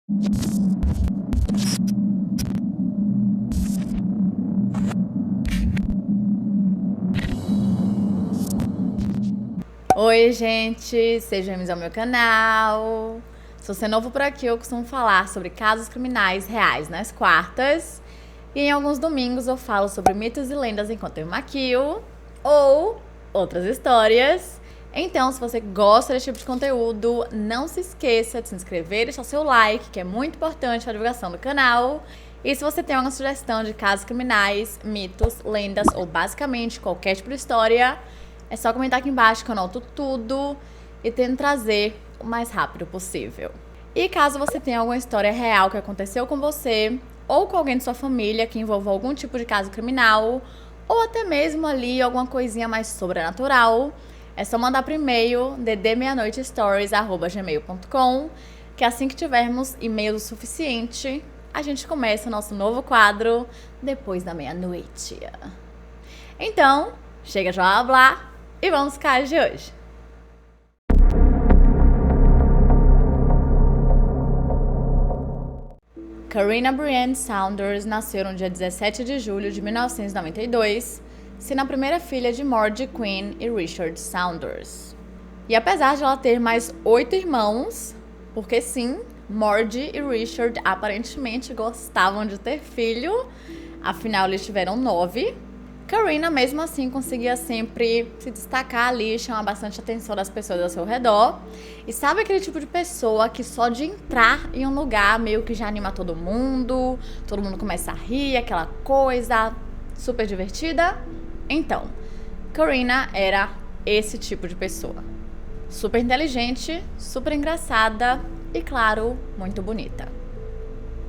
Oi, gente! Sejam bem-vindos ao meu canal. Se você é novo por aqui, eu costumo falar sobre casos criminais reais nas quartas. E em alguns domingos eu falo sobre mitos e lendas enquanto eu maquio ou outras histórias. Então, se você gosta desse tipo de conteúdo, não se esqueça de se inscrever e deixar seu like, que é muito importante para a divulgação do canal. E se você tem alguma sugestão de casos criminais, mitos, lendas ou basicamente qualquer tipo de história, é só comentar aqui embaixo que eu anoto tudo e tento trazer o mais rápido possível. E caso você tenha alguma história real que aconteceu com você ou com alguém de sua família que envolva algum tipo de caso criminal ou até mesmo ali alguma coisinha mais sobrenatural, é só mandar por e-mail ddmeia-noitestories@gmail.com, que assim que tivermos e-mail o suficiente, a gente começa o nosso novo quadro depois da meia-noite. Então, chega de blá blá e vamos ao caso de hoje. Karina Brianne Saunders nasceu no dia 17 de julho de 1992, sendo a primeira filha de Margie Quinn e Richard Saunders. E apesar de ela ter mais 8 irmãos, porque sim, Margie e Richard aparentemente gostavam de ter filho, afinal eles tiveram 9, Karina, mesmo assim, conseguia sempre se destacar ali, chamar bastante atenção das pessoas ao seu redor. E sabe aquele tipo de pessoa que só de entrar em um lugar meio que já anima todo mundo começa a rir, aquela coisa super divertida? Então, Karina era esse tipo de pessoa. Super inteligente, super engraçada e, claro, muito bonita.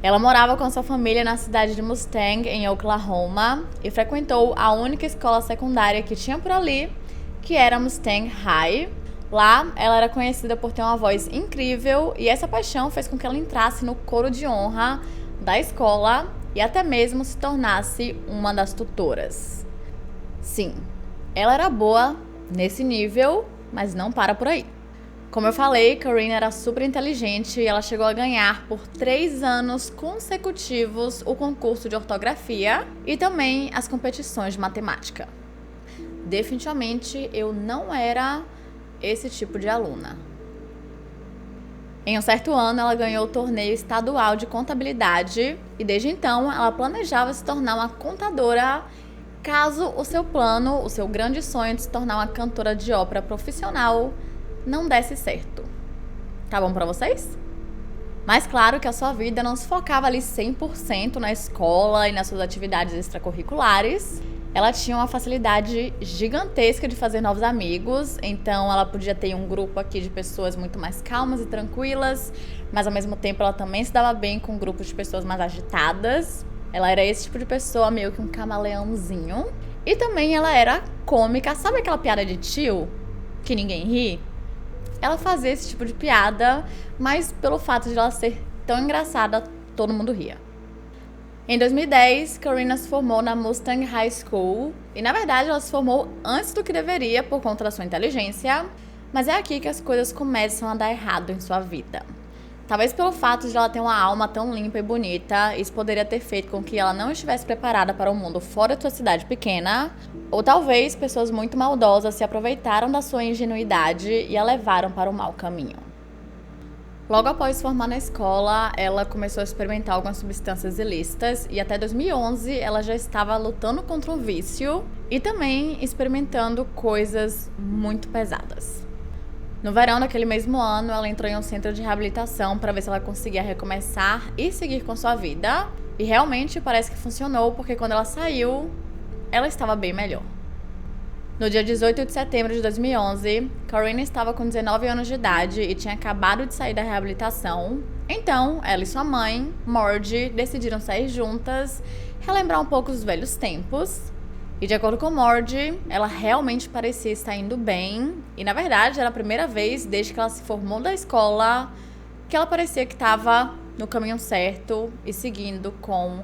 Ela morava com sua família na cidade de Mustang, em Oklahoma, e frequentou a única escola secundária que tinha por ali, que era Mustang High. Lá, ela era conhecida por ter uma voz incrível, e essa paixão fez com que ela entrasse no coro de honra da escola e até mesmo se tornasse uma das tutoras. Sim, ela era boa nesse nível, mas não para por aí. Como eu falei, Karina era super inteligente e ela chegou a ganhar por 3 anos consecutivos o concurso de ortografia e também as competições de matemática. Definitivamente eu não era esse tipo de aluna. Em um certo ano, ela ganhou o torneio estadual de contabilidade e desde então ela planejava se tornar uma contadora caso o seu plano, o seu grande sonho de se tornar uma cantora de ópera profissional não desse certo. Tá bom pra vocês? Mas claro que a sua vida não se focava ali 100% na escola e nas suas atividades extracurriculares. Ela tinha uma facilidade gigantesca de fazer novos amigos, então ela podia ter um grupo aqui de pessoas muito mais calmas e tranquilas, mas ao mesmo tempo ela também se dava bem com grupos de pessoas mais agitadas. Ela era esse tipo de pessoa, meio que um camaleãozinho. E também ela era cômica, sabe aquela piada de tio que ninguém ri? Ela fazia esse tipo de piada, mas pelo fato de ela ser tão engraçada, todo mundo ria. Em 2010, Karina se formou na Mustang High School, e na verdade ela se formou antes do que deveria por conta da sua inteligência, mas é aqui que as coisas começam a dar errado em sua vida. Talvez pelo fato de ela ter uma alma tão limpa e bonita, isso poderia ter feito com que ela não estivesse preparada para o mundo fora de sua cidade pequena, ou talvez pessoas muito maldosas se aproveitaram da sua ingenuidade e a levaram para o mau caminho. Logo após se formar na escola, ela começou a experimentar algumas substâncias ilícitas e até 2011 ela já estava lutando contra um vício e também experimentando coisas muito pesadas. No verão daquele mesmo ano, ela entrou em um centro de reabilitação para ver se ela conseguia recomeçar e seguir com sua vida. E realmente parece que funcionou, porque quando ela saiu, ela estava bem melhor. No dia 18 de setembro de 2011, Karina estava com 19 anos de idade e tinha acabado de sair da reabilitação. Então, ela e sua mãe, Margie, decidiram sair juntas, relembrar um pouco dos velhos tempos. E de acordo com Margie, ela realmente parecia estar indo bem. E na verdade era a primeira vez desde que ela se formou da escola que ela parecia que estava no caminho certo e seguindo com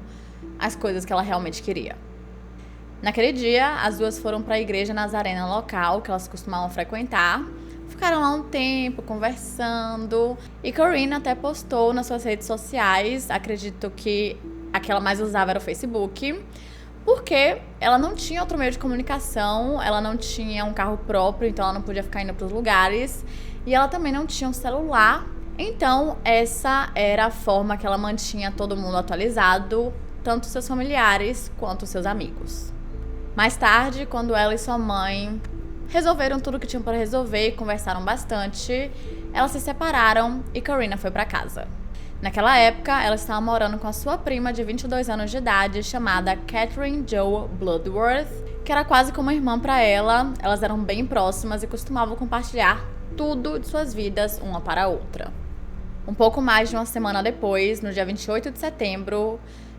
as coisas que ela realmente queria. Naquele dia, as duas foram para a igreja nazarena local que elas costumavam frequentar, Ficaram lá um tempo conversando e Corinne até postou nas suas redes sociais, acredito que a que ela mais usava era o Facebook, porque ela não tinha outro meio de comunicação, ela não tinha um carro próprio, então ela não podia ficar indo para os lugares, e ela também não tinha um celular. Então essa era a forma que ela mantinha todo mundo atualizado, tanto seus familiares quanto seus amigos. Mais tarde, quando ela e sua mãe resolveram tudo que tinham para resolver e conversaram bastante, elas se separaram e Corinne foi para casa. Naquela época, ela estava morando com a sua prima de 22 anos de idade, chamada Catherine Jo Bloodworth, que era quase como uma irmã para ela. Elas eram bem próximas e costumavam compartilhar tudo de suas vidas uma para a outra. Um pouco mais de uma semana depois, no dia 28 de setembro,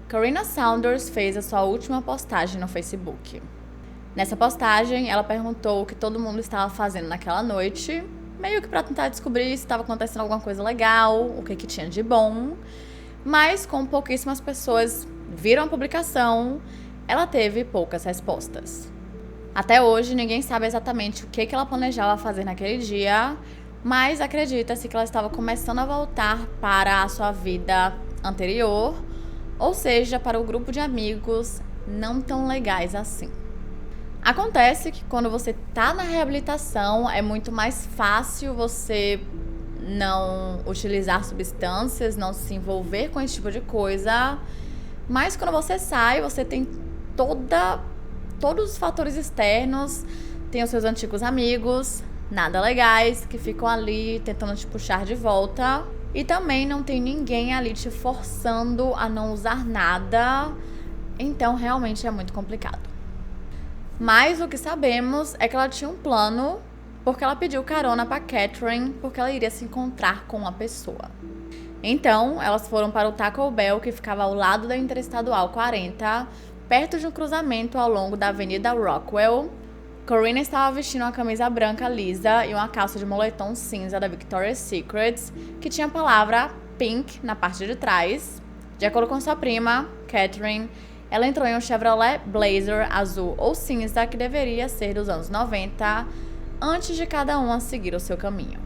Corinna Saunders fez a sua última postagem no Facebook. Nessa postagem, ela perguntou o que todo mundo estava fazendo naquela noite, meio que para tentar descobrir se estava acontecendo alguma coisa legal, o que tinha de bom. Mas, como pouquíssimas pessoas viram a publicação, ela teve poucas respostas. Até hoje, ninguém sabe exatamente o que ela planejava fazer naquele dia, mas acredita-se que ela estava começando a voltar para a sua vida anterior, ou seja, para o grupo de amigos não tão legais assim. Acontece que quando você tá na reabilitação, é muito mais fácil você não utilizar substâncias, não se envolver com esse tipo de coisa. Mas quando você sai, você tem todos os fatores externos, tem os seus antigos amigos, nada legais, que ficam ali tentando te puxar de volta. E também não tem ninguém ali te forçando a não usar nada. Então, realmente é muito complicado. Mas o que sabemos é que ela tinha um plano, porque ela pediu carona para Catherine, porque ela iria se encontrar com uma pessoa. Então, elas foram para o Taco Bell, que ficava ao lado da Interestadual 40, perto de um cruzamento ao longo da Avenida Rockwell. Corinne estava vestindo uma camisa branca lisa e uma calça de moletom cinza da Victoria's Secret, que tinha a palavra Pink na parte de trás. De acordo com sua prima, Catherine, ela entrou em um Chevrolet Blazer azul ou cinza que deveria ser dos anos 90, antes de cada uma seguir o seu caminho.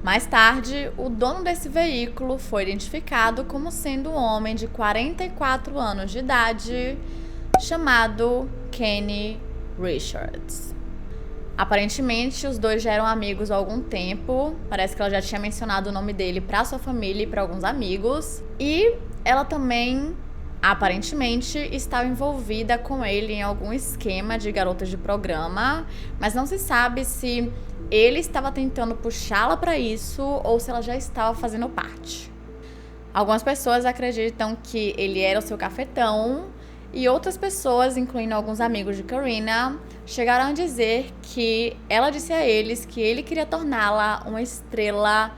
Mais tarde, o dono desse veículo foi identificado como sendo um homem de 44 anos de idade, chamado Kenny Richards. Aparentemente, os dois já eram amigos há algum tempo. Parece que ela já tinha mencionado o nome dele para sua família e para alguns amigos. E ela também, aparentemente, estava envolvida com ele em algum esquema de garotas de programa, mas não se sabe se ele estava tentando puxá-la para isso ou se ela já estava fazendo parte. Algumas pessoas acreditam que ele era o seu cafetão e outras pessoas, incluindo alguns amigos de Corinna, chegaram a dizer que ela disse a eles que ele queria torná-la uma estrela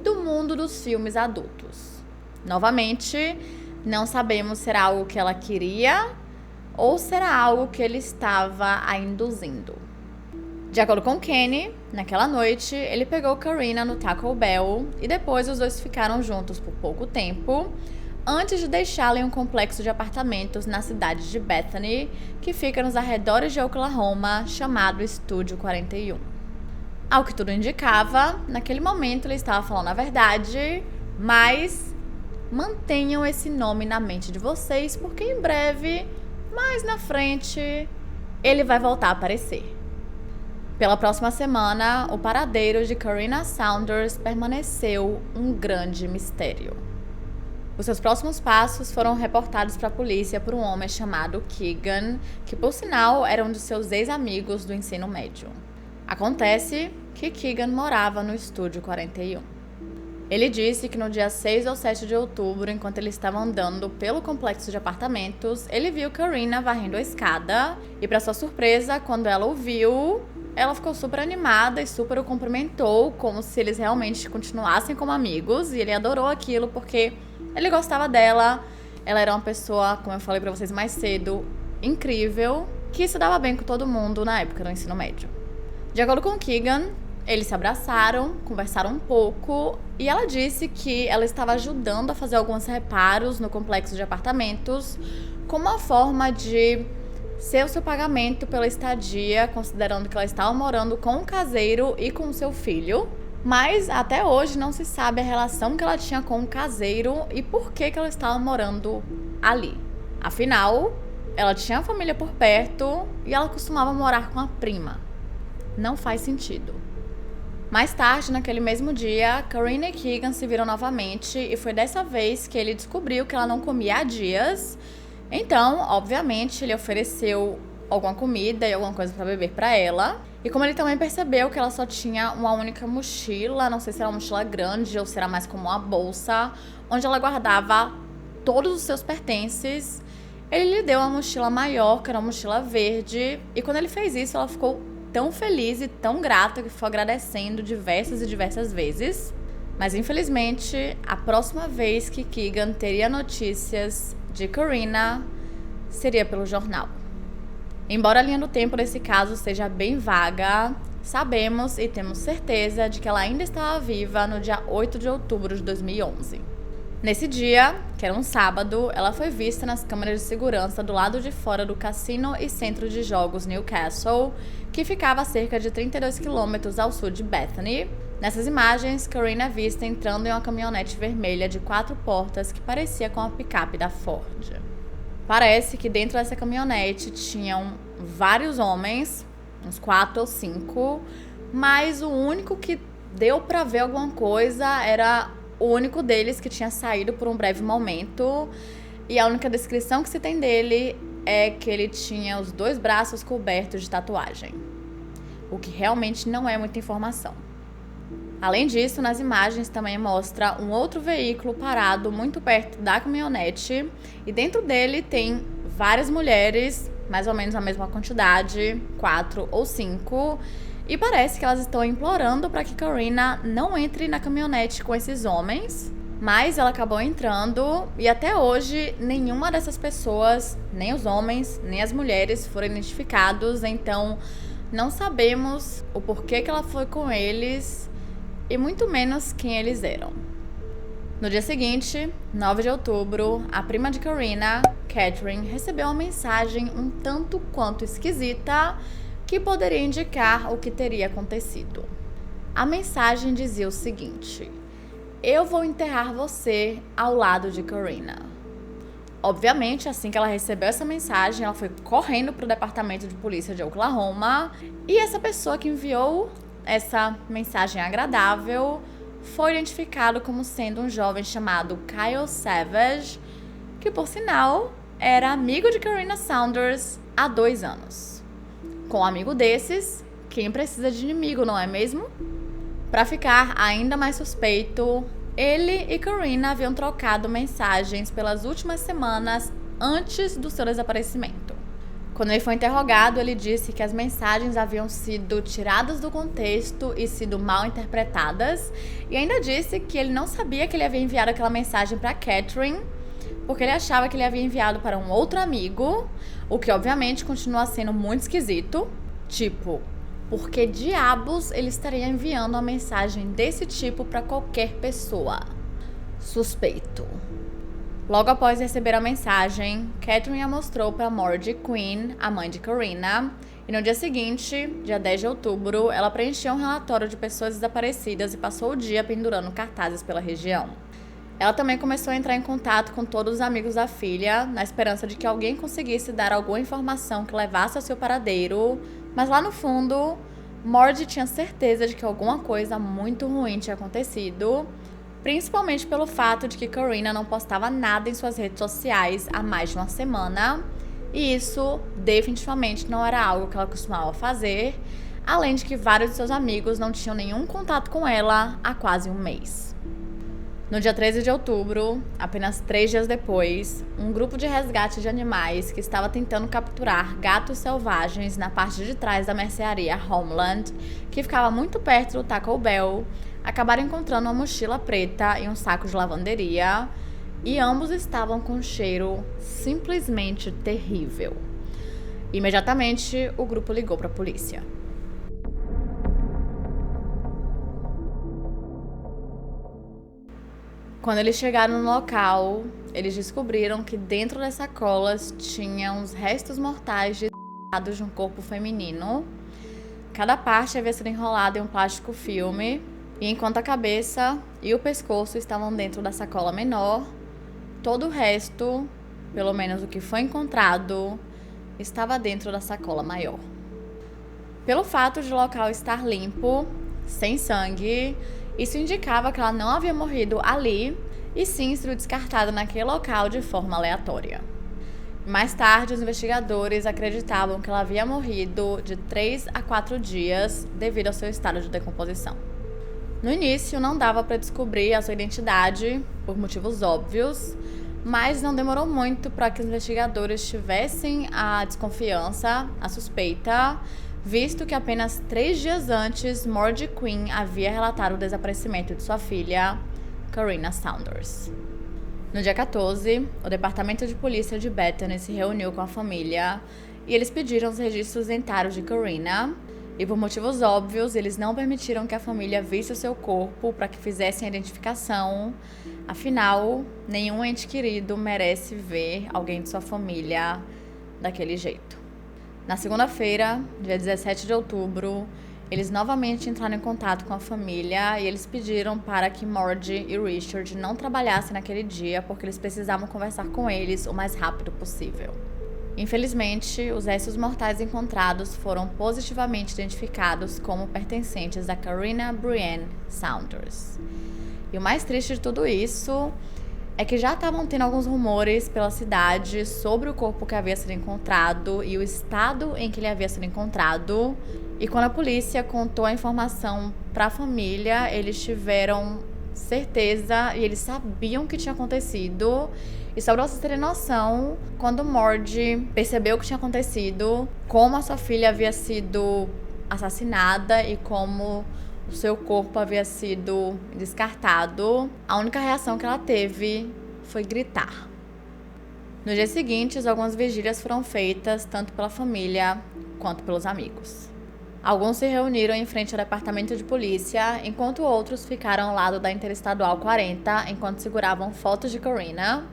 do mundo dos filmes adultos. Novamente, não sabemos se era algo que ela queria ou se era algo que ele estava a induzindo. De acordo com Kenny, naquela noite, ele pegou Corinna no Taco Bell e depois os dois ficaram juntos por pouco tempo, antes de deixá-la em um complexo de apartamentos na cidade de Bethany, que fica nos arredores de Oklahoma, chamado Estúdio 41. Ao que tudo indicava, naquele momento ele estava falando a verdade, mas mantenham esse nome na mente de vocês, porque em breve, mais na frente, ele vai voltar a aparecer. Pela próxima semana, o paradeiro de Corinna Saunders permaneceu um grande mistério. Os seus próximos passos foram reportados para a polícia por um homem chamado Keegan, que por sinal era um de seus ex-amigos do ensino médio. Acontece que Keegan morava no Estúdio 41. Ele disse que no dia 6 ou 7 de outubro, enquanto ele estava andando pelo complexo de apartamentos, ele viu Corinna varrendo a escada e, para sua surpresa, quando ela o viu, ela ficou super animada e super o cumprimentou, como se eles realmente continuassem como amigos, e ele adorou aquilo porque ele gostava dela. Ela era uma pessoa, como eu falei pra vocês mais cedo, incrível, que se dava bem com todo mundo na época do ensino médio. De acordo com Keegan, eles se abraçaram, conversaram um pouco e ela disse que ela estava ajudando a fazer alguns reparos no complexo de apartamentos como uma forma de ser o seu pagamento pela estadia, considerando que ela estava morando com um caseiro e com o seu filho. Mas até hoje não se sabe a relação que ela tinha com o caseiro e por que ela estava morando ali. Afinal, ela tinha a família por perto e ela costumava morar com a prima. Não faz sentido. Mais tarde, naquele mesmo dia, Karina e Keegan se viram novamente e foi dessa vez que ele descobriu que ela não comia há dias. Então, obviamente, ele ofereceu alguma comida e alguma coisa para beber para ela. E como ele também percebeu que ela só tinha uma única mochila, não sei se era uma mochila grande ou se era mais como uma bolsa, onde ela guardava todos os seus pertences, ele lhe deu uma mochila maior, que era uma mochila verde. E quando ele fez isso, ela ficou tão feliz e tão grata que foi agradecendo diversas e diversas vezes. Mas infelizmente, a próxima vez que Keegan teria notícias de Karina seria pelo jornal. Embora a linha do tempo desse caso seja bem vaga, sabemos e temos certeza de que ela ainda estava viva no dia 8 de outubro de 2011. Nesse dia, que era um sábado, ela foi vista nas câmeras de segurança do lado de fora do Cassino e Centro de Jogos Newcastle, que ficava a cerca de 32 quilômetros ao sul de Bethany. Nessas imagens, Karina é vista entrando em uma caminhonete vermelha de 4 portas que parecia com a picape da Ford. Parece que dentro dessa caminhonete tinham vários homens, uns 4 ou 5, mas o único que deu pra ver alguma coisa era o único deles que tinha saído por um breve momento. E a única descrição que se tem dele é que ele tinha os 2 braços cobertos de tatuagem, o que realmente não é muita informação. Além disso, nas imagens também mostra um outro veículo parado muito perto da caminhonete e dentro dele tem várias mulheres, mais ou menos a mesma quantidade, 4 ou 5, e parece que elas estão implorando para que Karina não entre na caminhonete com esses homens, mas ela acabou entrando e até hoje nenhuma dessas pessoas, nem os homens, nem as mulheres foram identificados, então não sabemos o porquê que ela foi com eles e muito menos quem eles eram. No dia seguinte, 9 de outubro, a prima de Karina, Catherine, recebeu uma mensagem um tanto quanto esquisita que poderia indicar o que teria acontecido. A mensagem dizia o seguinte: eu vou enterrar você ao lado de Karina. Obviamente, assim que ela recebeu essa mensagem, ela foi correndo para o departamento de polícia de Oklahoma e essa pessoa que enviou essa mensagem agradável foi identificado como sendo um jovem chamado Kyle Savage, que por sinal era amigo de Karina Saunders há 2 anos. Com um amigo desses, quem precisa de inimigo, não é mesmo? Para ficar ainda mais suspeito, ele e Karina haviam trocado mensagens pelas últimas semanas antes do seu desaparecimento. Quando ele foi interrogado, ele disse que as mensagens haviam sido tiradas do contexto e sido mal interpretadas, e ainda disse que ele não sabia que ele havia enviado aquela mensagem para Catherine, porque ele achava que ele havia enviado para um outro amigo, o que obviamente continua sendo muito esquisito. Tipo, por que diabos ele estaria enviando uma mensagem desse tipo para qualquer pessoa? Suspeito. Logo após receber a mensagem, Catherine a mostrou para Margie Quinn, a mãe de Karina, e no dia seguinte, dia 10 de outubro, ela preencheu um relatório de pessoas desaparecidas e passou o dia pendurando cartazes pela região. Ela também começou a entrar em contato com todos os amigos da filha, na esperança de que alguém conseguisse dar alguma informação que levasse ao seu paradeiro, mas lá no fundo, Margie tinha certeza de que alguma coisa muito ruim tinha acontecido, principalmente pelo fato de que Karina não postava nada em suas redes sociais há mais de uma semana, e isso definitivamente não era algo que ela costumava fazer, além de que vários de seus amigos não tinham nenhum contato com ela há quase um mês. No dia 13 de outubro, apenas 3 dias depois, um grupo de resgate de animais que estava tentando capturar gatos selvagens na parte de trás da mercearia Homeland, que ficava muito perto do Taco Bell, acabaram encontrando uma mochila preta e um saco de lavanderia, e ambos estavam com um cheiro simplesmente terrível. Imediatamente, o grupo ligou para a polícia. Quando eles chegaram no local, eles descobriram que dentro das sacolas tinham os restos mortais de de um corpo feminino. Cada parte havia sido enrolada em um plástico filme, e enquanto a cabeça e o pescoço estavam dentro da sacola menor, todo o resto, pelo menos o que foi encontrado, estava dentro da sacola maior. Pelo fato de o local estar limpo, sem sangue, isso indicava que ela não havia morrido ali, e sim sido descartada naquele local de forma aleatória. Mais tarde, os investigadores acreditavam que ela havia morrido de 3 a 4 dias devido ao seu estado de decomposição. No início, não dava para descobrir a sua identidade, por motivos óbvios, mas não demorou muito para que os investigadores tivessem a desconfiança, a suspeita, visto que apenas 3 dias antes, Margie Quinn havia relatado o desaparecimento de sua filha, Corrina Saunders. No dia 14, o Departamento de Polícia de Bethany se reuniu com a família e eles pediram os registros dentários de Corrina, e por motivos óbvios, eles não permitiram que a família visse o seu corpo para que fizessem a identificação. Afinal, nenhum ente querido merece ver alguém de sua família daquele jeito. Na segunda-feira, dia 17 de outubro, eles novamente entraram em contato com a família e eles pediram para que Margie e Richard não trabalhassem naquele dia porque eles precisavam conversar com eles o mais rápido possível. Infelizmente, os restos mortais encontrados foram positivamente identificados como pertencentes a Corrina Brienne Saunders. E o mais triste de tudo isso é que já estavam tendo alguns rumores pela cidade sobre o corpo que havia sido encontrado e o estado em que ele havia sido encontrado. E quando a polícia contou a informação para a família, eles tiveram certeza e eles sabiam o que tinha acontecido. E só pra vocês terem noção, quando Margie percebeu o que tinha acontecido, como a sua filha havia sido assassinada e como o seu corpo havia sido descartado, a única reação que ela teve foi gritar. No dia seguinte, algumas vigílias foram feitas tanto pela família quanto pelos amigos. Alguns se reuniram em frente ao departamento de polícia, enquanto outros ficaram ao lado da Interestadual 40 enquanto seguravam fotos de Corrina.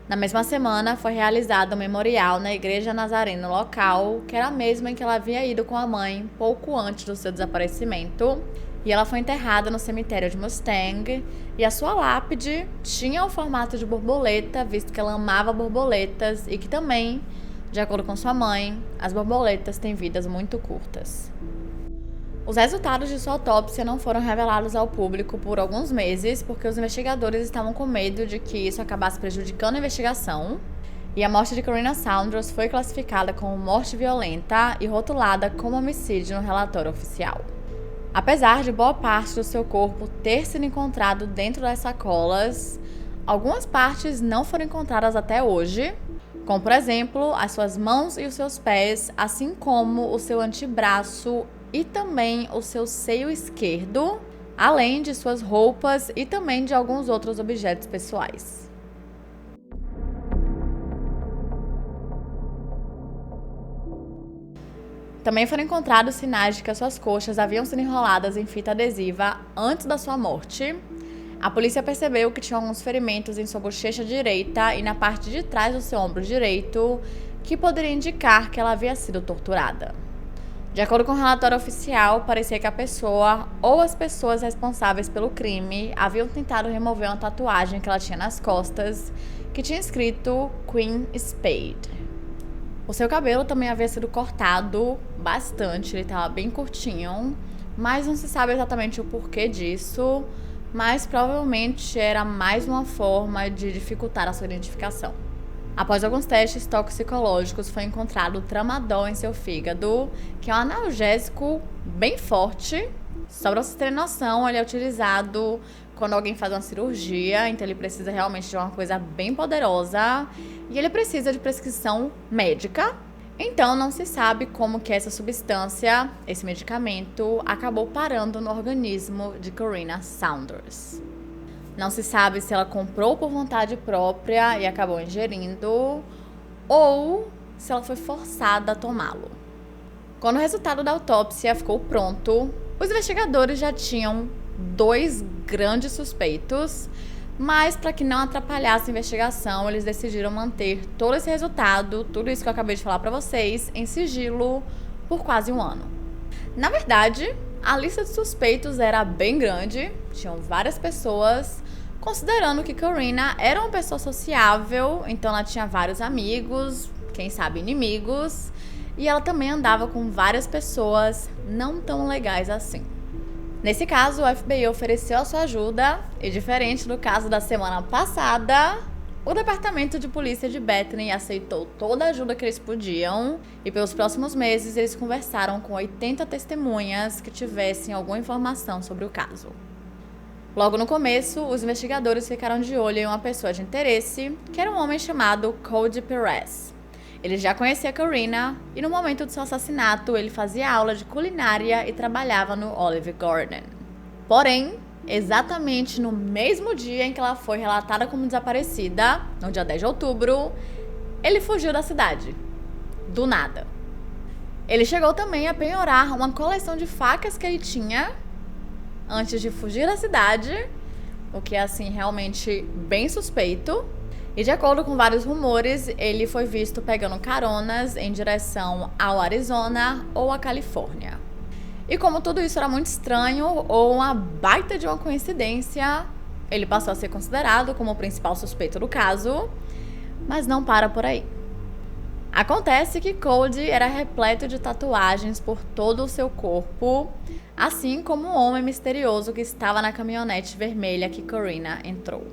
Na mesma semana, foi realizado um memorial na igreja nazarena local, que era a mesma em que ela havia ido com a mãe pouco antes do seu desaparecimento, e ela foi enterrada no cemitério de Mustang, e a sua lápide tinha o formato de borboleta, visto que ela amava borboletas e que também, de acordo com sua mãe, as borboletas têm vidas muito curtas. Os resultados de sua autópsia não foram revelados ao público por alguns meses, porque os investigadores estavam com medo de que isso acabasse prejudicando a investigação. E a morte de Corrina Saunders foi classificada como morte violenta e rotulada como homicídio no relatório oficial. Apesar de boa parte do seu corpo ter sido encontrado dentro das sacolas, algumas partes não foram encontradas até hoje, como, por exemplo, as suas mãos e os seus pés, assim como o seu antebraço e também o seu seio esquerdo, além de suas roupas e também de alguns outros objetos pessoais. Também foram encontrados sinais de que as suas coxas haviam sido enroladas em fita adesiva antes da sua morte. A polícia percebeu que tinha alguns ferimentos em sua bochecha direita e na parte de trás do seu ombro direito, que poderia indicar que ela havia sido torturada. De acordo com o relatório oficial, parecia que a pessoa ou as pessoas responsáveis pelo crime haviam tentado remover uma tatuagem que ela tinha nas costas, que tinha escrito Queen Spade. O seu cabelo também havia sido cortado bastante, ele estava bem curtinho, mas não se sabe exatamente o porquê disso, mas provavelmente era mais uma forma de dificultar a sua identificação. Após alguns testes toxicológicos, foi encontrado tramadol em seu fígado, que é um analgésico bem forte. Só para vocês terem noção, ele é utilizado quando alguém faz uma cirurgia, então ele precisa realmente de uma coisa bem poderosa e ele precisa de prescrição médica. Então não se sabe como que essa substância, esse medicamento, acabou parando no organismo de Corrina Saunders. Não se sabe se ela comprou por vontade própria e acabou ingerindo, ou se ela foi forçada a tomá-lo. Quando o resultado da autópsia ficou pronto, os investigadores já tinham 2 grandes suspeitos, Mas, para que não atrapalhasse a investigação, eles decidiram manter todo esse resultado, tudo isso que eu acabei de falar para vocês, em sigilo por quase um ano. Na verdade, a lista de suspeitos era bem grande, tinham várias pessoas, considerando que Corinna era uma pessoa sociável, então ela tinha vários amigos, quem sabe inimigos, e ela também andava com várias pessoas não tão legais assim. Nesse caso, o FBI ofereceu a sua ajuda e, diferente do caso da semana passada, o Departamento de Polícia de Bethany aceitou toda a ajuda que eles podiam e pelos próximos meses eles conversaram com 80 testemunhas que tivessem alguma informação sobre o caso. Logo no começo, os investigadores ficaram de olho em uma pessoa de interesse, que era um homem chamado Cody Perez. Ele já conhecia Corinna e no momento do seu assassinato ele fazia aula de culinária e trabalhava no Olive Garden. Porém, exatamente no mesmo dia em que ela foi relatada como desaparecida, no dia 10 de outubro, ele fugiu da cidade. Do nada. Ele chegou também a penhorar uma coleção de facas que ele tinha antes de fugir da cidade, o que é assim realmente bem suspeito. E de acordo com vários rumores, ele foi visto pegando caronas em direção ao Arizona ou à Califórnia. E como tudo isso era muito estranho ou uma baita de uma coincidência, ele passou a ser considerado como o principal suspeito do caso, mas não para por aí. Acontece que Cody era repleto de tatuagens por todo o seu corpo, assim como o homem misterioso que estava na caminhonete vermelha que Corinna entrou.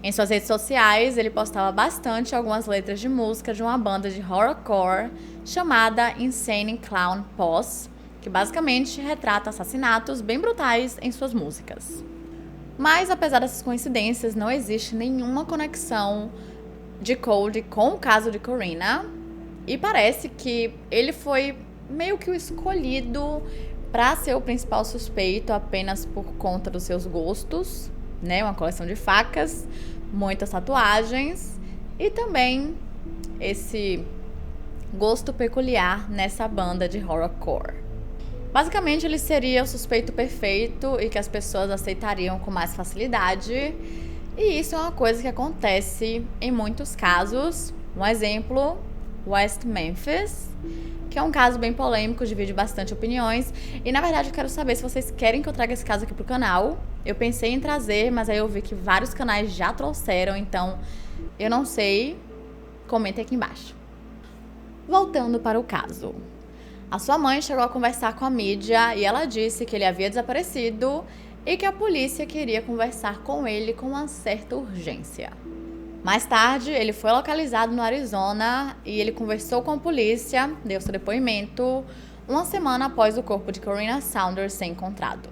Em suas redes sociais, ele postava bastante algumas letras de música de uma banda de horrorcore chamada Insane Clown Posse, que basicamente retrata assassinatos bem brutais em suas músicas. Mas, apesar dessas coincidências, não existe nenhuma conexão de Cody com o caso de Corinna, e parece que ele foi meio que o escolhido para ser o principal suspeito apenas por conta dos seus gostos, né? Uma coleção de facas, muitas tatuagens e também esse gosto peculiar nessa banda de horrorcore. Basicamente, ele seria o suspeito perfeito e que as pessoas aceitariam com mais facilidade. E isso é uma coisa que acontece em muitos casos. Um exemplo, West Memphis, que é um caso bem polêmico, divide bastante opiniões. E, na verdade, eu quero saber se vocês querem que eu traga esse caso aqui pro canal. Eu pensei em trazer, mas aí eu vi que vários canais já trouxeram, então eu não sei. Comentem aqui embaixo. Voltando para o caso. A sua mãe chegou a conversar com a mídia e ela disse que ele havia desaparecido e que a polícia queria conversar com ele com uma certa urgência. Mais tarde, ele foi localizado no Arizona e ele conversou com a polícia, deu seu depoimento, uma semana após o corpo de Corinna Saunders ser encontrado.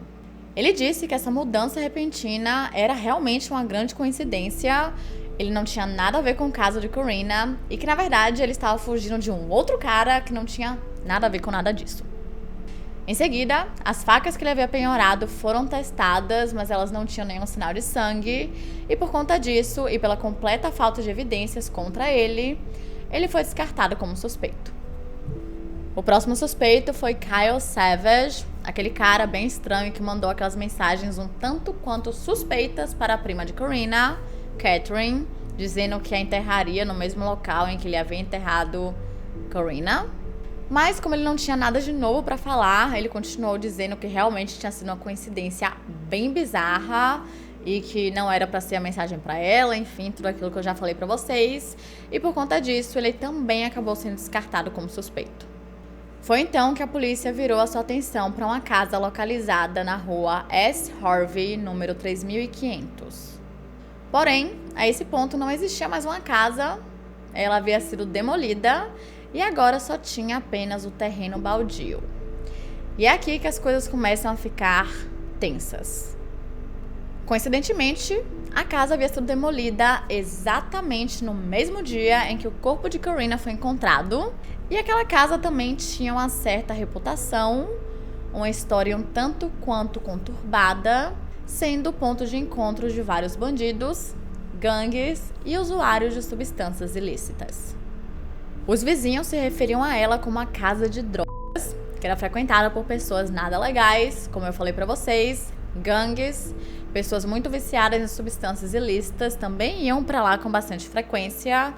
Ele disse que essa mudança repentina era realmente uma grande coincidência, ele não tinha nada a ver com o caso de Corinna e que, na verdade, ele estava fugindo de um outro cara que não tinha nada a ver com nada disso. Em seguida, as facas que ele havia penhorado foram testadas, mas elas não tinham nenhum sinal de sangue, e por conta disso, e pela completa falta de evidências contra ele, ele foi descartado como suspeito. O próximo suspeito foi Kyle Savage, aquele cara bem estranho que mandou aquelas mensagens um tanto quanto suspeitas para a prima de Corinna, Catherine, dizendo que a enterraria no mesmo local em que ele havia enterrado Corinna. Mas como ele não tinha nada de novo para falar, ele continuou dizendo que realmente tinha sido uma coincidência bem bizarra e que não era para ser a mensagem para ela, enfim, tudo aquilo que eu já falei para vocês. E por conta disso, ele também acabou sendo descartado como suspeito. Foi então que a polícia virou a sua atenção para uma casa localizada na rua S. Harvey, número 3500. Porém, a esse ponto não existia mais uma casa, ela havia sido demolida e agora só tinha apenas o terreno baldio. E é aqui que as coisas começam a ficar tensas. Coincidentemente, a casa havia sido demolida exatamente no mesmo dia em que o corpo de Corinna foi encontrado, e aquela casa também tinha uma certa reputação, uma história um tanto quanto conturbada, sendo o ponto de encontro de vários bandidos, gangues e usuários de substâncias ilícitas. Os vizinhos se referiam a ela como uma casa de drogas, que era frequentada por pessoas nada legais, como eu falei pra vocês, Gangues, pessoas muito viciadas em substâncias ilícitas também iam para lá com bastante frequência,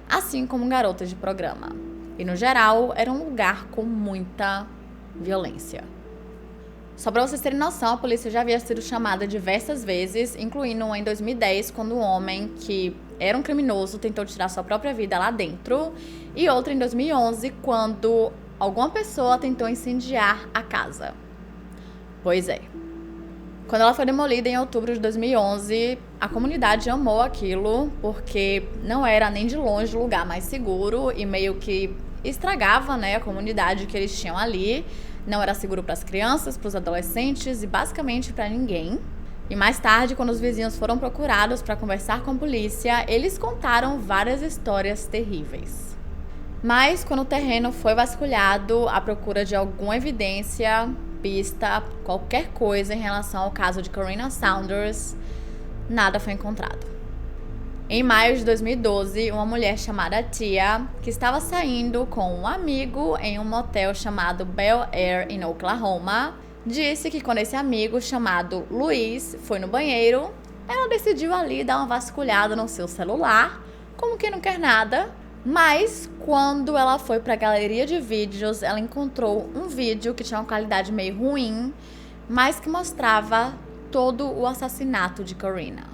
assim como garotas de programa. E no geral, era um lugar com muita violência. Só para vocês terem noção, a polícia já havia sido chamada diversas vezes, incluindo uma em 2010, quando um homem que era um criminoso tentou tirar sua própria vida lá dentro, e outra em 2011, quando alguma pessoa tentou incendiar a casa. Pois é. Quando ela foi demolida em outubro de 2011, a comunidade amou aquilo, porque não era nem de longe o lugar mais seguro e meio que estragava, né, a comunidade que eles tinham ali. Não era seguro para as crianças, para os adolescentes e basicamente para ninguém. E mais tarde, quando os vizinhos foram procurados para conversar com a polícia, eles contaram várias histórias terríveis. Mas quando o terreno foi vasculhado à procura de alguma evidência, pista, qualquer coisa em relação ao caso de Corrina Saunders, nada foi encontrado. Em maio de 2012, uma mulher chamada Tia, que estava saindo com um amigo em um motel chamado Bel Air, em Oklahoma, disse que quando esse amigo chamado Luiz foi no banheiro, ela decidiu ali dar uma vasculhada no seu celular, como quem não quer nada. Mas quando ela foi para a galeria de vídeos, ela encontrou um vídeo que tinha uma qualidade meio ruim, mas que mostrava todo o assassinato de Corrina.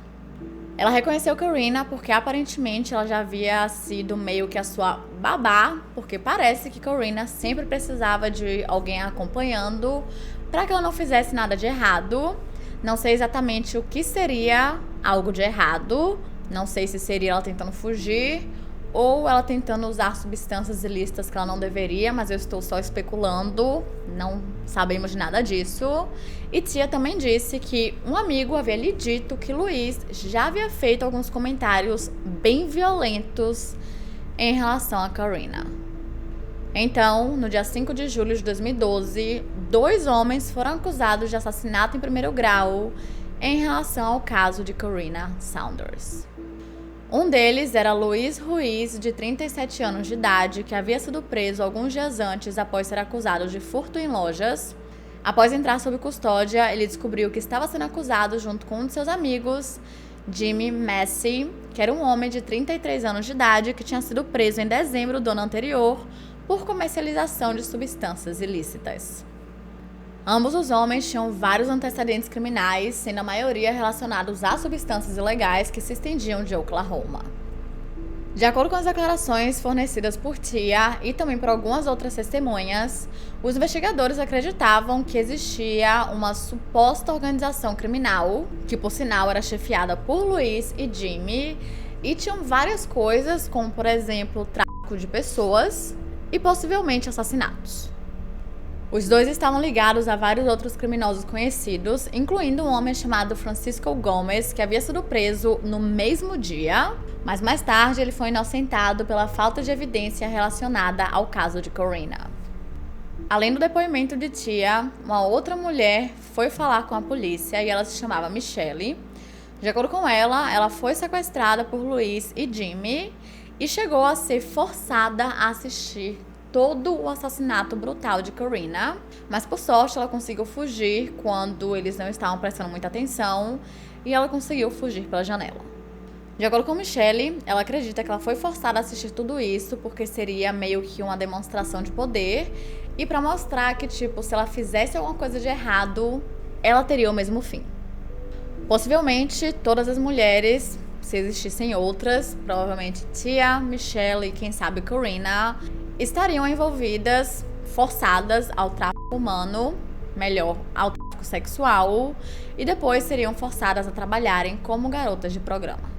Ela reconheceu Corrina porque aparentemente ela já havia sido meio que a sua babá, porque parece que Corrina sempre precisava de alguém acompanhando para que ela não fizesse nada de errado. Não sei exatamente o que seria algo de errado, não sei se seria ela tentando fugir ou ela tentando usar substâncias ilícitas que ela não deveria, mas eu estou só especulando, não sabemos de nada disso. E Tia também disse que um amigo havia lhe dito que Luiz já havia feito alguns comentários bem violentos em relação a Corrina. Então, no dia 5 de julho de 2012, 2 homens foram acusados de assassinato em primeiro grau em relação ao caso de Corrina Saunders. Um deles era Luiz Ruiz, de 37 anos de idade, que havia sido preso alguns dias antes após ser acusado de furto em lojas. Após entrar sob custódia, ele descobriu que estava sendo acusado junto com um de seus amigos, Jimmy Massey, que era um homem de 33 anos de idade que tinha sido preso em dezembro do ano anterior por comercialização de substâncias ilícitas. Ambos os homens tinham vários antecedentes criminais, sendo a maioria relacionados a substâncias ilegais que se estendiam de Oklahoma. De acordo com as declarações fornecidas por Tia e também por algumas outras testemunhas, os investigadores acreditavam que existia uma suposta organização criminal, que por sinal era chefiada por Luiz e Jimmy, e tinham várias coisas, como por exemplo, tráfico de pessoas e possivelmente assassinatos. Os dois estavam ligados a vários outros criminosos conhecidos, incluindo um homem chamado Francisco Gomes, que havia sido preso no mesmo dia, mas mais tarde ele foi inocentado pela falta de evidência relacionada ao caso de Corrina. Além do depoimento de Tia, uma outra mulher foi falar com a polícia e ela se chamava Michelle. De acordo com ela foi sequestrada por Luiz e Jimmy e chegou a ser forçada a assistir todo o assassinato brutal de Corrina, mas por sorte ela conseguiu fugir quando eles não estavam prestando muita atenção e ela conseguiu fugir pela janela. De acordo com Michelle, ela acredita que ela foi forçada a assistir tudo isso porque seria meio que uma demonstração de poder e para mostrar que, se ela fizesse alguma coisa de errado, ela teria o mesmo fim. Possivelmente, todas as mulheres, se existissem outras, provavelmente Tia, Michelle e quem sabe Corrina, estariam envolvidas, forçadas ao tráfico humano, melhor, ao tráfico sexual, e depois seriam forçadas a trabalharem como garotas de programa.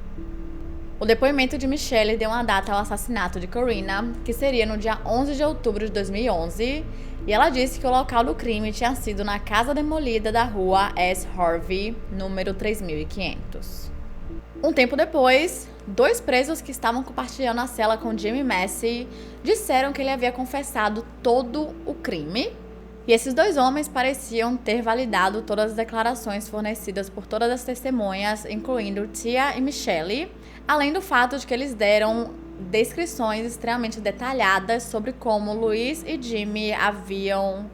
O depoimento de Michelle deu uma data ao assassinato de Corrina, que seria no dia 11 de outubro de 2011, e ela disse que o local do crime tinha sido na casa demolida da rua S. Harvey, número 3500. Um tempo depois, 2 presos que estavam compartilhando a cela com Jimmy Massey disseram que ele havia confessado todo o crime. E esses 2 homens pareciam ter validado todas as declarações fornecidas por todas as testemunhas, incluindo Tia e Michelle, além do fato de que eles deram descrições extremamente detalhadas sobre como Luiz e Jimmy haviam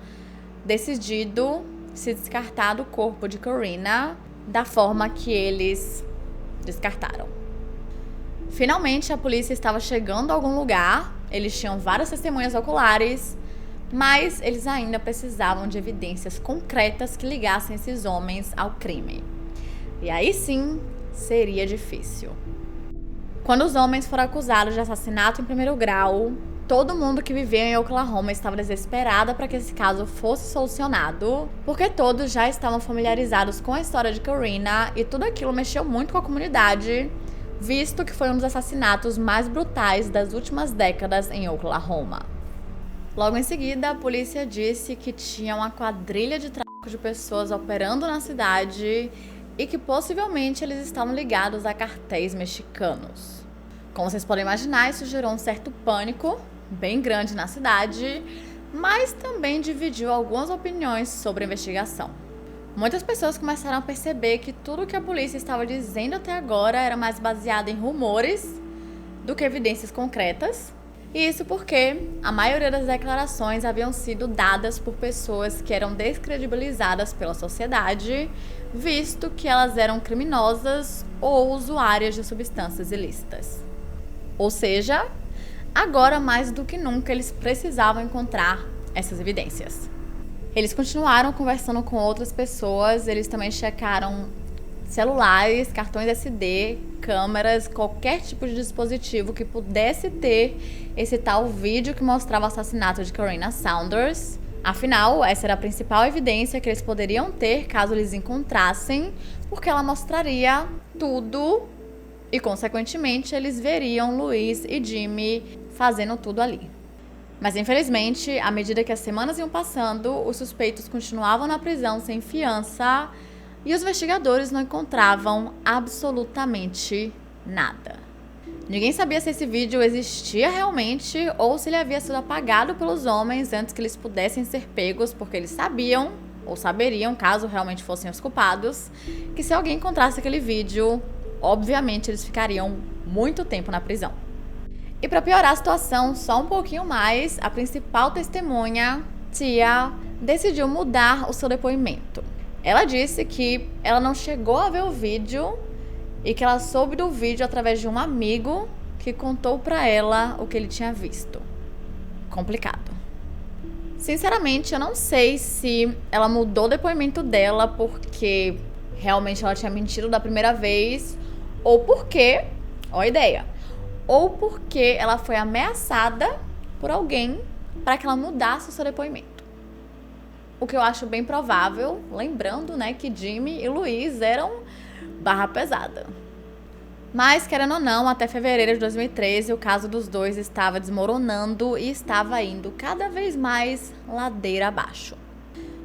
decidido se descartado o corpo de Corinna da forma que eles descartaram. Finalmente, a polícia estava chegando a algum lugar, eles tinham várias testemunhas oculares, mas eles ainda precisavam de evidências concretas que ligassem esses homens ao crime. E aí sim, seria difícil. Quando os homens foram acusados de assassinato em primeiro grau, todo mundo que vivia em Oklahoma estava desesperado para que esse caso fosse solucionado, porque todos já estavam familiarizados com a história de Corinna e tudo aquilo mexeu muito com a comunidade, visto que foi um dos assassinatos mais brutais das últimas décadas em Oklahoma. Logo em seguida, a polícia disse que tinha uma quadrilha de tráfico de pessoas operando na cidade e que possivelmente eles estavam ligados a cartéis mexicanos. Como vocês podem imaginar, isso gerou um certo pânico bem grande na cidade, mas também dividiu algumas opiniões sobre a investigação. Muitas pessoas começaram a perceber que tudo que a polícia estava dizendo até agora era mais baseado em rumores do que evidências concretas. E isso porque a maioria das declarações haviam sido dadas por pessoas que eram descredibilizadas pela sociedade, visto que elas eram criminosas ou usuárias de substâncias ilícitas. Ou seja, agora mais do que nunca eles precisavam encontrar essas evidências. Eles continuaram conversando com outras pessoas, eles também checaram celulares, cartões SD, câmeras, qualquer tipo de dispositivo que pudesse ter esse tal vídeo que mostrava o assassinato de Corinna Saunders. Afinal, essa era a principal evidência que eles poderiam ter caso eles encontrassem, porque ela mostraria tudo e, consequentemente, eles veriam Luiz e Jimmy fazendo tudo ali. Mas, infelizmente, à medida que as semanas iam passando, os suspeitos continuavam na prisão sem fiança e os investigadores não encontravam absolutamente nada. Ninguém sabia se esse vídeo existia realmente ou se ele havia sido apagado pelos homens antes que eles pudessem ser pegos, porque eles sabiam, ou saberiam, caso realmente fossem os culpados, que se alguém encontrasse aquele vídeo, obviamente eles ficariam muito tempo na prisão. E para piorar a situação só um pouquinho mais, a principal testemunha, Tia, decidiu mudar o seu depoimento. Ela disse que ela não chegou a ver o vídeo e que ela soube do vídeo através de um amigo que contou para ela o que ele tinha visto. Complicado. Sinceramente, eu não sei se ela mudou o depoimento dela porque realmente ela tinha mentido da primeira vez ou porque, ó a ideia, ou porque ela foi ameaçada por alguém para que ela mudasse o seu depoimento. O que eu acho bem provável, lembrando, né, que Jimmy e Luiz eram barra pesada. Mas, querendo ou não, até fevereiro de 2013, o caso dos dois estava desmoronando e estava indo cada vez mais ladeira abaixo.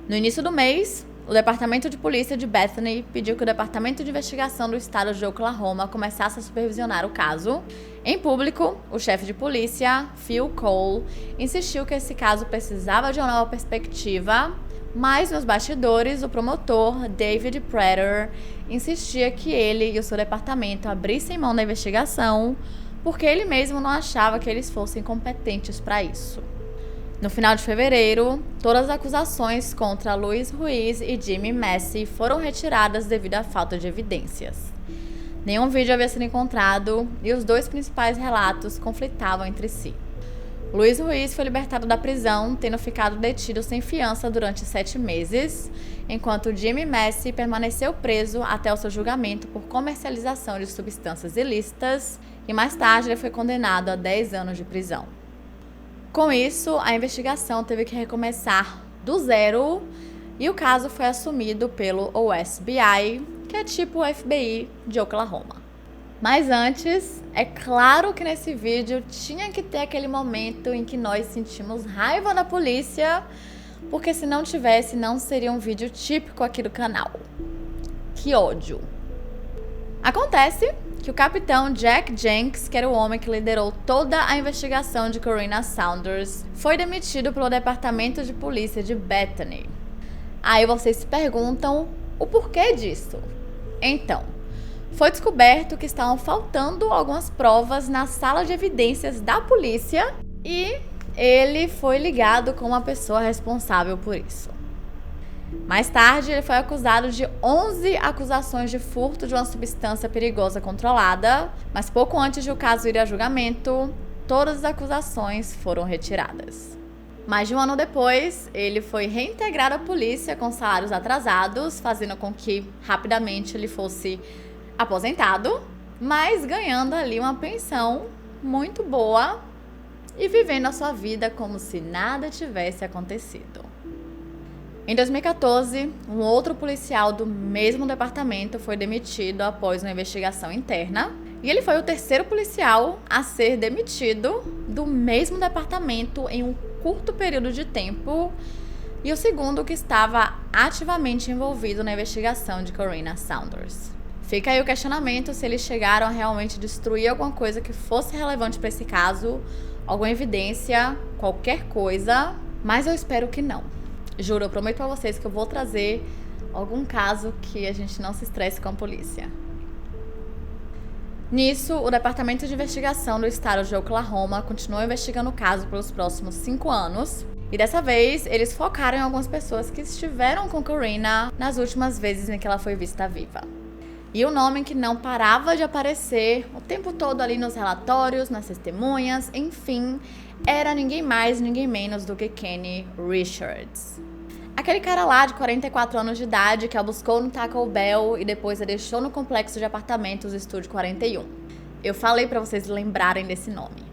No início do mês, o Departamento de Polícia de Bethany pediu que o Departamento de Investigação do Estado de Oklahoma começasse a supervisionar o caso. Em público, o chefe de polícia, Phil Cole, insistiu que esse caso precisava de uma nova perspectiva, mas nos bastidores, o promotor, David Prater, insistia que ele e o seu departamento abrissem mão da investigação, porque ele mesmo não achava que eles fossem competentes para isso. No final de fevereiro, todas as acusações contra Luis Ruiz e Jimmy Massey foram retiradas devido à falta de evidências. Nenhum vídeo havia sido encontrado e os dois principais relatos conflitavam entre si. Luis Ruiz foi libertado da prisão, tendo ficado detido sem fiança durante 7 meses, enquanto Jimmy Massey permaneceu preso até o seu julgamento por comercialização de substâncias ilícitas e mais tarde ele foi condenado a 10 anos de prisão. Com isso, a investigação teve que recomeçar do zero e o caso foi assumido pelo OSBI, que é tipo o FBI de Oklahoma. Mas antes, é claro que nesse vídeo tinha que ter aquele momento em que nós sentimos raiva da polícia, porque se não tivesse, não seria um vídeo típico aqui do canal. Que ódio! Acontece que o capitão Jack Jenks, que era o homem que liderou toda a investigação de Corinna Saunders, foi demitido pelo Departamento de Polícia de Bethany. Aí vocês se perguntam o porquê disso. Então, foi descoberto que estavam faltando algumas provas na sala de evidências da polícia e ele foi ligado com uma pessoa responsável por isso. Mais tarde, ele foi acusado de 11 acusações de furto de uma substância perigosa controlada, mas pouco antes de o caso ir a julgamento, todas as acusações foram retiradas. Mais de um ano depois, ele foi reintegrado à polícia com salários atrasados, fazendo com que rapidamente ele fosse aposentado, mas ganhando ali uma pensão muito boa e vivendo a sua vida como se nada tivesse acontecido. Em 2014, um outro policial do mesmo departamento foi demitido após uma investigação interna, e ele foi o terceiro policial a ser demitido do mesmo departamento em um curto período de tempo, e o segundo que estava ativamente envolvido na investigação de Corinna Saunders. Fica aí o questionamento se eles chegaram a realmente destruir alguma coisa que fosse relevante para esse caso, alguma evidência, qualquer coisa, mas eu espero que não. Juro, eu prometo pra vocês que eu vou trazer algum caso que a gente não se estresse com a polícia. Nisso, o Departamento de Investigação do Estado de Oklahoma continuou investigando o caso pelos próximos 5 anos. E dessa vez, eles focaram em algumas pessoas que estiveram com Corinna nas últimas vezes em que ela foi vista viva. E o nome que não parava de aparecer o tempo todo ali nos relatórios, nas testemunhas, enfim, era ninguém mais, ninguém menos do que Kenny Richards. Aquele cara lá de 44 anos de idade que a buscou no Taco Bell e depois a deixou no complexo de apartamentos Estúdio 41. Eu falei pra vocês lembrarem desse nome.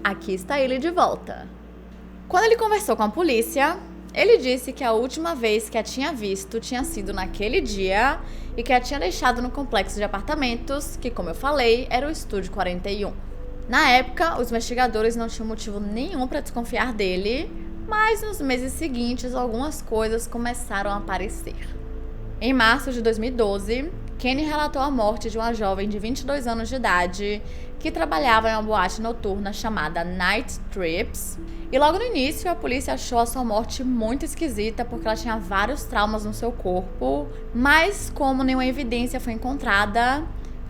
Aqui está ele de volta. Quando ele conversou com a polícia, ele disse que a última vez que a tinha visto tinha sido naquele dia e que a tinha deixado no complexo de apartamentos, que, como eu falei, era o Estúdio 41. Na época, os investigadores não tinham motivo nenhum para desconfiar dele, mas nos meses seguintes algumas coisas começaram a aparecer. Em março de 2012, Kenny relatou a morte de uma jovem de 22 anos de idade que trabalhava em uma boate noturna chamada Night Trips. E logo no início, a polícia achou a sua morte muito esquisita porque ela tinha vários traumas no seu corpo, mas como nenhuma evidência foi encontrada,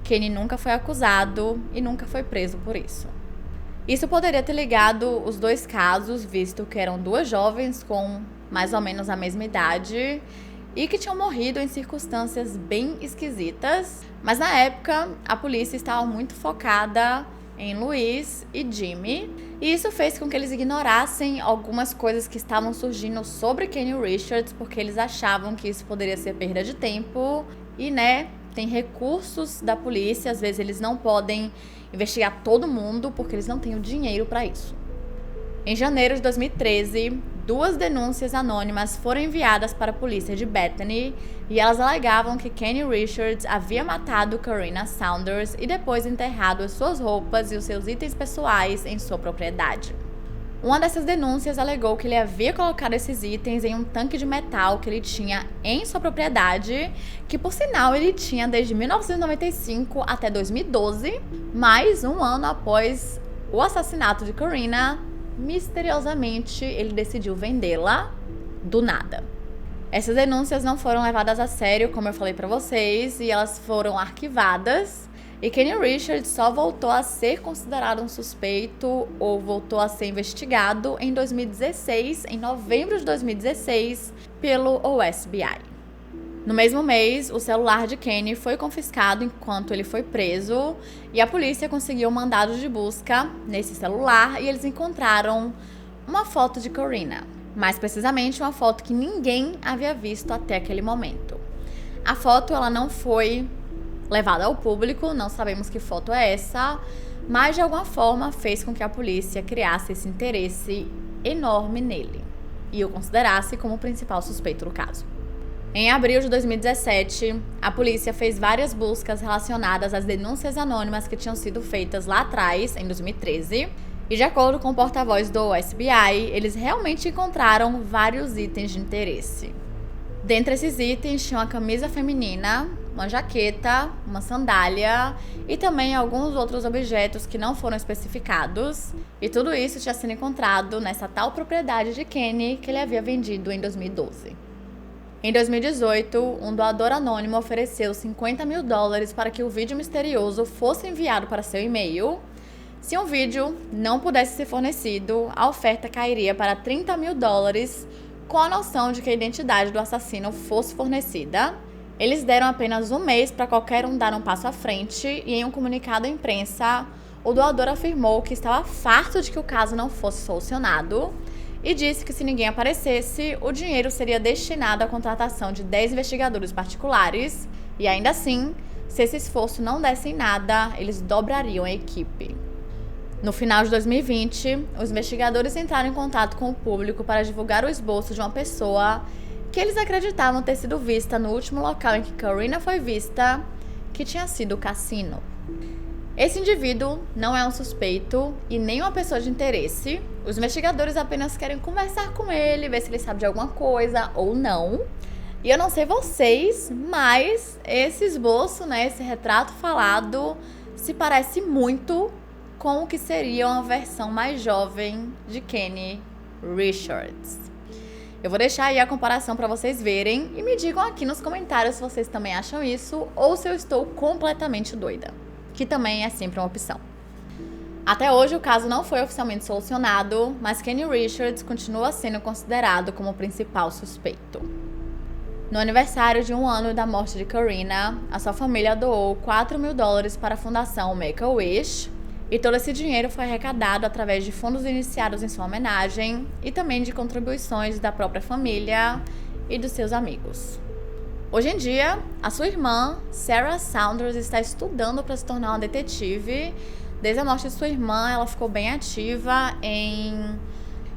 Kenny nunca foi acusado e nunca foi preso por isso. Isso poderia ter ligado os dois casos, visto que eram duas jovens com mais ou menos a mesma idade e que tinham morrido em circunstâncias bem esquisitas, mas na época a polícia estava muito focada em Louise e Jimmy, e isso fez com que eles ignorassem algumas coisas que estavam surgindo sobre Kenny Richards, porque eles achavam que isso poderia ser perda de tempo e, tem recursos da polícia, às vezes eles não podem investigar todo mundo porque eles não têm o dinheiro para isso. Em janeiro de 2013, 2 denúncias anônimas foram enviadas para a polícia de Bethany e elas alegavam que Kenny Richards havia matado Corinna Saunders e depois enterrado as suas roupas e os seus itens pessoais em sua propriedade. Uma dessas denúncias alegou que ele havia colocado esses itens em um tanque de metal que ele tinha em sua propriedade, que por sinal ele tinha desde 1995 até 2012, mais um ano após o assassinato de Corinna. Misteriosamente, ele decidiu vendê-la do nada. Essas denúncias não foram levadas a sério, como eu falei pra vocês, e elas foram arquivadas. E Kenny Richards só voltou a ser considerado um suspeito ou voltou a ser investigado em 2016, em novembro de 2016, pelo OSBI. No mesmo mês, o celular de Kenny foi confiscado enquanto ele foi preso e a polícia conseguiu um mandado de busca nesse celular e eles encontraram uma foto de Corinna, mais precisamente uma foto que ninguém havia visto até aquele momento. A foto ela não foi levada ao público, não sabemos que foto é essa, mas de alguma forma fez com que a polícia criasse esse interesse enorme nele e o considerasse como o principal suspeito do caso. Em abril de 2017, a polícia fez várias buscas relacionadas às denúncias anônimas que tinham sido feitas lá atrás, em 2013, e de acordo com o porta-voz do OSBI, eles realmente encontraram vários itens de interesse. Dentre esses itens tinha uma camisa feminina, uma jaqueta, uma sandália e também alguns outros objetos que não foram especificados. E tudo isso tinha sido encontrado nessa tal propriedade de Kenny que ele havia vendido em 2012. Em 2018, um doador anônimo ofereceu $50 mil para que o vídeo misterioso fosse enviado para seu e-mail. Se um vídeo não pudesse ser fornecido, a oferta cairia para $30 mil, Com a noção de que a identidade do assassino fosse fornecida, eles deram apenas um mês para qualquer um dar um passo à frente e, em um comunicado à imprensa, o doador afirmou que estava farto de que o caso não fosse solucionado e disse que, se ninguém aparecesse, o dinheiro seria destinado à contratação de 10 investigadores particulares e, ainda assim, se esse esforço não desse em nada, eles dobrariam a equipe. No final de 2020, os investigadores entraram em contato com o público para divulgar o esboço de uma pessoa que eles acreditavam ter sido vista no último local em que Karina foi vista, que tinha sido o cassino. Esse indivíduo não é um suspeito e nem uma pessoa de interesse. Os investigadores apenas querem conversar com ele, ver se ele sabe de alguma coisa ou não. E eu não sei vocês, mas esse esboço, esse retrato falado, se parece muito com o que seria uma versão mais jovem de Kenny Richards. Eu vou deixar aí a comparação para vocês verem e me digam aqui nos comentários se vocês também acham isso ou se eu estou completamente doida, que também é sempre uma opção. Até hoje o caso não foi oficialmente solucionado, mas Kenny Richards continua sendo considerado como o principal suspeito. No aniversário de 1 ano da morte de Karina, a sua família doou $4 mil para a fundação Make-A-Wish, e todo esse dinheiro foi arrecadado através de fundos iniciados em sua homenagem e também de contribuições da própria família e dos seus amigos. Hoje em dia, a sua irmã, Sarah Saunders, está estudando para se tornar uma detetive. Desde a morte de sua irmã, ela ficou bem ativa em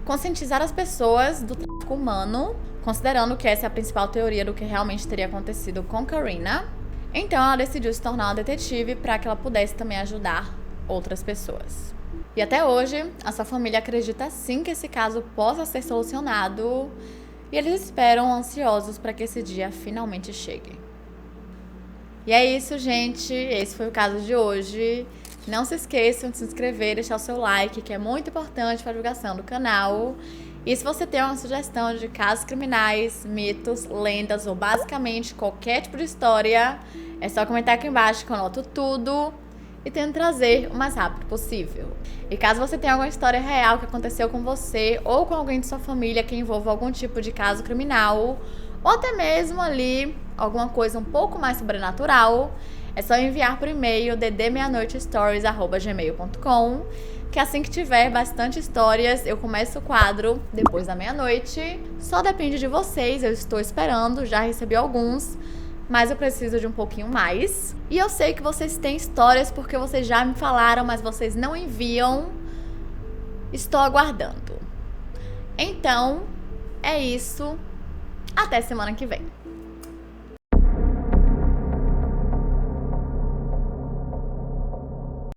conscientizar as pessoas do tráfico humano, considerando que essa é a principal teoria do que realmente teria acontecido com Karina. Então, ela decidiu se tornar uma detetive para que ela pudesse também ajudar outras pessoas. E até hoje, a sua família acredita sim que esse caso possa ser solucionado e eles esperam ansiosos para que esse dia finalmente chegue. E é isso, gente. Esse foi o caso de hoje. Não se esqueçam de se inscrever e deixar o seu like, que é muito importante para a divulgação do canal. E se você tem uma sugestão de casos criminais, mitos, lendas ou basicamente qualquer tipo de história, é só comentar aqui embaixo que eu anoto tudo e tento trazer o mais rápido possível. E caso você tenha alguma história real que aconteceu com você ou com alguém de sua família que envolva algum tipo de caso criminal, ou até mesmo ali alguma coisa um pouco mais sobrenatural, é só enviar por e-mail ddmeanoitestories@gmail.com, que assim que tiver bastante histórias, eu começo o quadro depois da meia-noite. Só depende de vocês, eu estou esperando, já recebi alguns, mas eu preciso de um pouquinho mais. E eu sei que vocês têm histórias porque vocês já me falaram, mas vocês não enviam. Estou aguardando. Então, é isso. Até semana que vem.